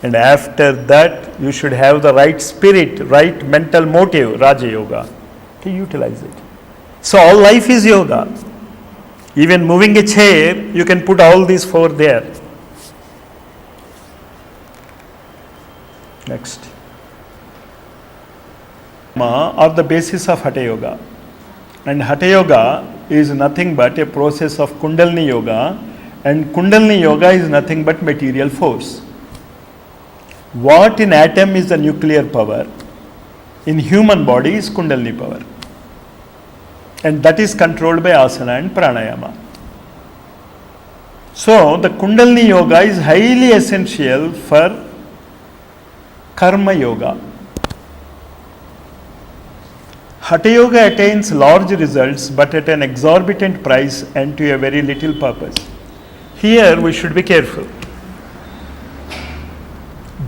And after that, you should have the right spirit, right mental motive, Raja Yoga, to utilize it. So all life is yoga. Even moving a chair, you can put all these four there. Next. Are the basis of Hatha Yoga. And Hatha Yoga is nothing but a process of Kundalini Yoga, and Kundalini Yoga is nothing but material force. What in atom is the nuclear power, in human body is Kundalini power. And that is controlled by asana and pranayama. So the Kundalini Yoga is highly essential for Karma Yoga. Hatha Yoga attains large results but at an exorbitant price and to a very little purpose. Here we should be careful.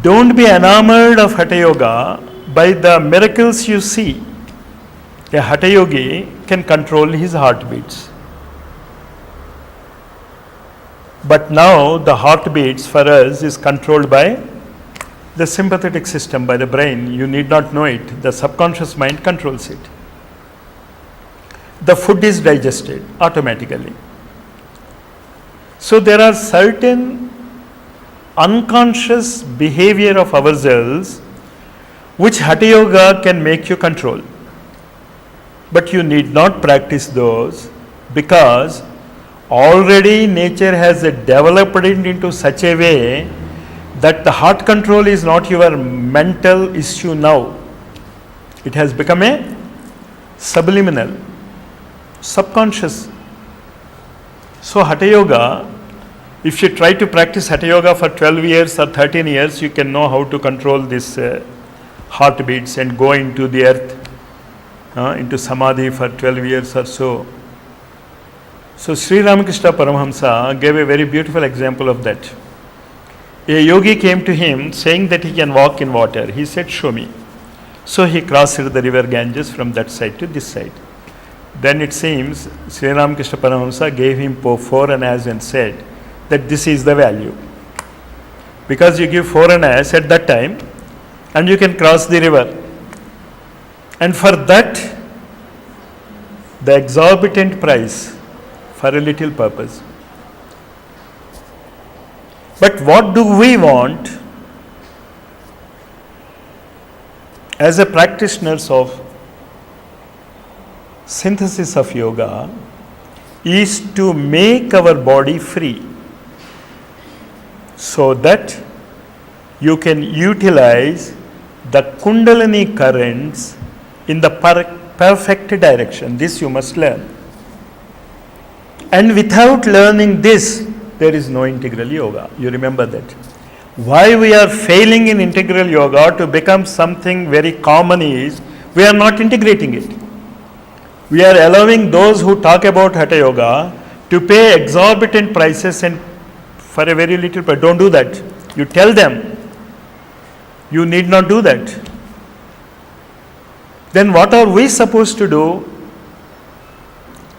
Don't be enamored of Hatha Yoga by the miracles you see. A Hatha Yogi can control his heartbeats. But now the heartbeats for us is controlled by the sympathetic system, by the brain. You need not know it. The subconscious mind controls it. The food is digested automatically. So there are certain unconscious behavior of ourselves which Hatha Yoga can make you control. But you need not practice those because already nature has developed it into such a way that the heart control is not your mental issue now. It has become a subliminal, subconscious. So Hatha Yoga, if you try to practice Hatha Yoga for 12 years or 13 years, you can know how to control this heartbeats and go into the earth, into Samadhi for 12 years or so. So Sri Ramakrishna Paramahamsa gave a very beautiful example of that. A yogi came to him saying that he can walk in water. He said, show me. So he crossed the river Ganges from that side to this side. Then it seems Sri Ramakrishna Paramahamsa gave him 4 annas and said that this is the value. Because you give 4 annas at that time and you can cross the river. And for that, the exorbitant price for a little purpose. But what do we want as a practitioners of synthesis of yoga is to make our body free so that you can utilize the Kundalini currents in the perfect direction. This you must learn. And without learning this, there is no integral yoga. You remember that. Why we are failing in integral yoga to become something very common is we are not integrating it. We are allowing those who talk about Hatha Yoga to pay exorbitant prices and for a very little price. Don't do that. You tell them. You need not do that. Then what are we supposed to do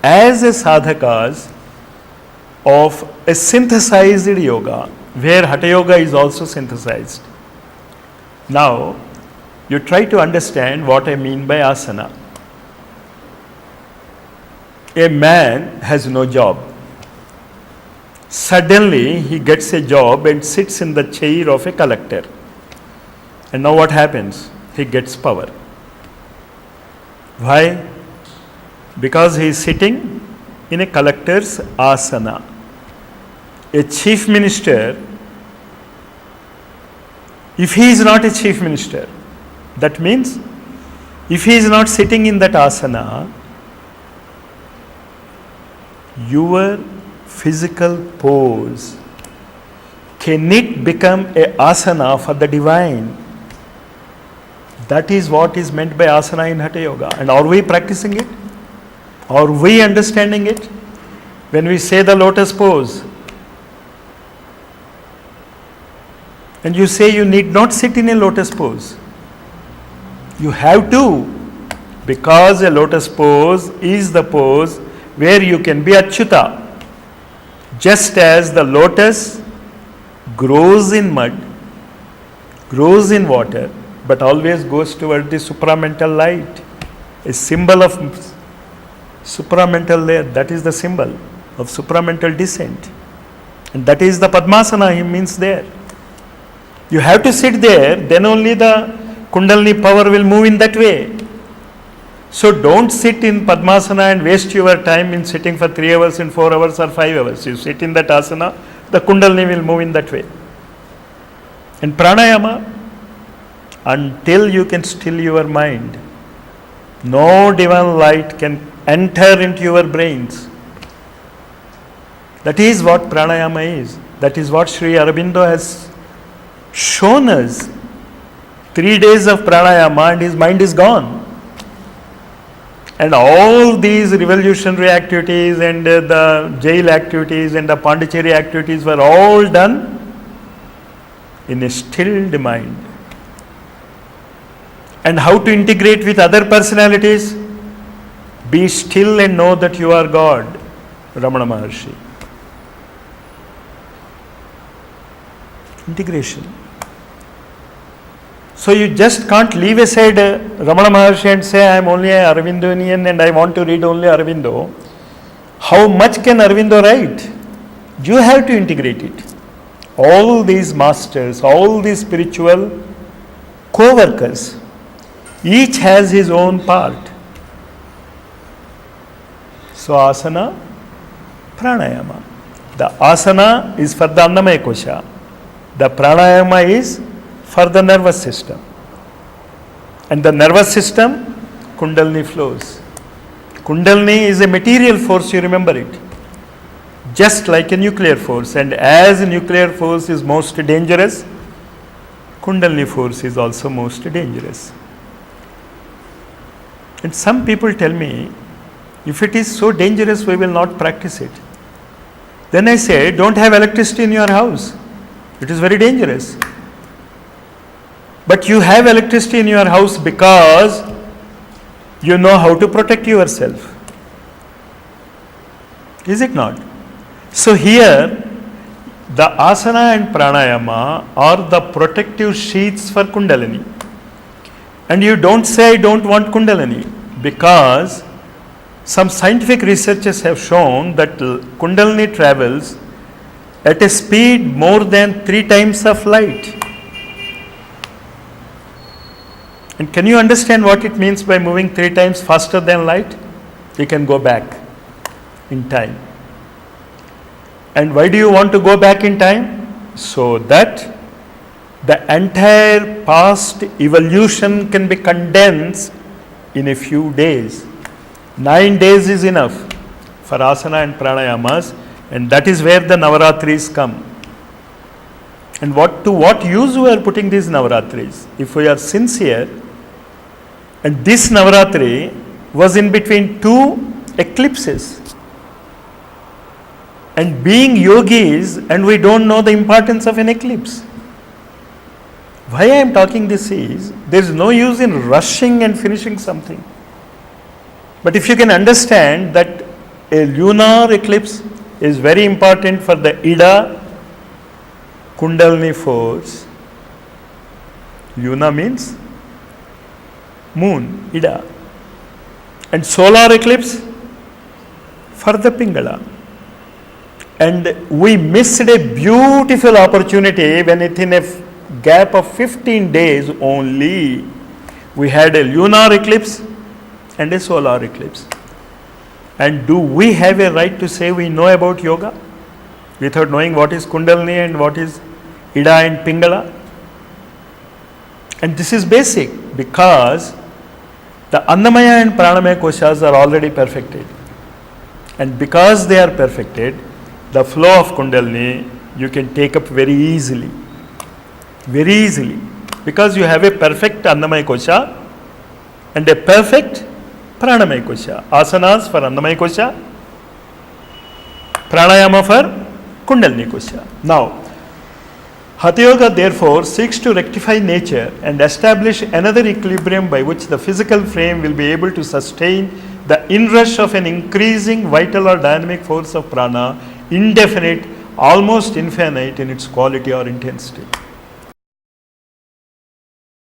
as a sadhakas of a synthesized yoga, where Hatha Yoga is also synthesized? Now, you try to understand what I mean by asana. A man has no job. Suddenly, he gets a job and sits in the chair of a collector. And now what happens? He gets power. Why? Because he is sitting in a collector's asana. A chief minister, if he is not a chief minister, that means if he is not sitting in that asana, your physical pose, can it become a asana for the divine? That is what is meant by asana in Hatha Yoga. And are we practicing it? Are we understanding it? When we say the lotus pose, and you say you need not sit in a lotus pose. You have to, because a lotus pose is the pose where you can be Achyuta. Just as the lotus grows in mud grows in water, but always goes toward the supramental light. A symbol of supramental layer, that is the symbol of supramental descent. And that is the Padmasana he means there. You have to sit there, then only the Kundalini power will move in that way. So don't sit in Padmasana and waste your time in sitting for 3 hours and 4 hours or 5 hours. You sit in that asana, the Kundalini will move in that way. And pranayama, until you can still your mind, no divine light can enter into your brains. That is what pranayama is. That is what Sri Aurobindo has shown us. 3 days of pranayama and his mind is gone. And all these revolutionary activities and the jail activities and the Pondicherry activities were all done in a stilled mind. And how to integrate with other personalities? Be still and know that you are God, Ramana Maharshi. Integration. So you just can't leave aside Ramana Maharshi and say, I am only an Aurobindonian and I want to read only Aurobindo. How much can Aurobindo write? You have to integrate it. All these masters, all these spiritual co-workers, each has his own part. So asana, pranayama. The asana is for the Annamaya Kosha. The pranayama is for the nervous system. And the nervous system, Kundalini flows. Kundalini is a material force, you remember it. Just like a nuclear force. And as a nuclear force is most dangerous, Kundalini force is also most dangerous. And some people tell me, if it is so dangerous, we will not practice it. Then I say, don't have electricity in your house. It is very dangerous. But you have electricity in your house because you know how to protect yourself. Is it not? So here, the asana and pranayama are the protective sheaths for Kundalini. And you don't say, I don't want Kundalini, because some scientific researchers have shown that Kundalini travels at a speed more than 3 times of light. And can you understand what it means by moving 3 times faster than light? You can go back in time. And why do you want to go back in time? So that the entire past evolution can be condensed in a few days. 9 days is enough for asana and pranayamas, and that is where the Navaratris come. And to what use we are putting these Navaratris? If we are sincere, and this Navaratri was in between 2 eclipses. And being yogis, and we don't know the importance of an eclipse. Why I am talking this is, there is no use in rushing and finishing something. But if you can understand that a lunar eclipse is very important for the Ida Kundalini force. Luna means moon, Ida. And solar eclipse for the Pingala. And we missed a beautiful opportunity when within a gap of 15 days only, we had a lunar eclipse and a solar eclipse. And do we have a right to say we know about yoga without knowing what is Kundalini and what is Ida and Pingala? And this is basic because the Annamaya and Pranamaya koshas are already perfected. And because they are perfected, the flow of Kundalini you can take up very easily. Very easily. Because you have a perfect Annamaya kosha and a perfect Pranamaya kosha. Asanas for Annamaya kosha, Pranayama for Kundalini kosha. Now, Hatha Yoga therefore seeks to rectify nature and establish another equilibrium by which the physical frame will be able to sustain the inrush of an increasing vital or dynamic force of prana, indefinite, almost infinite in its quality or intensity.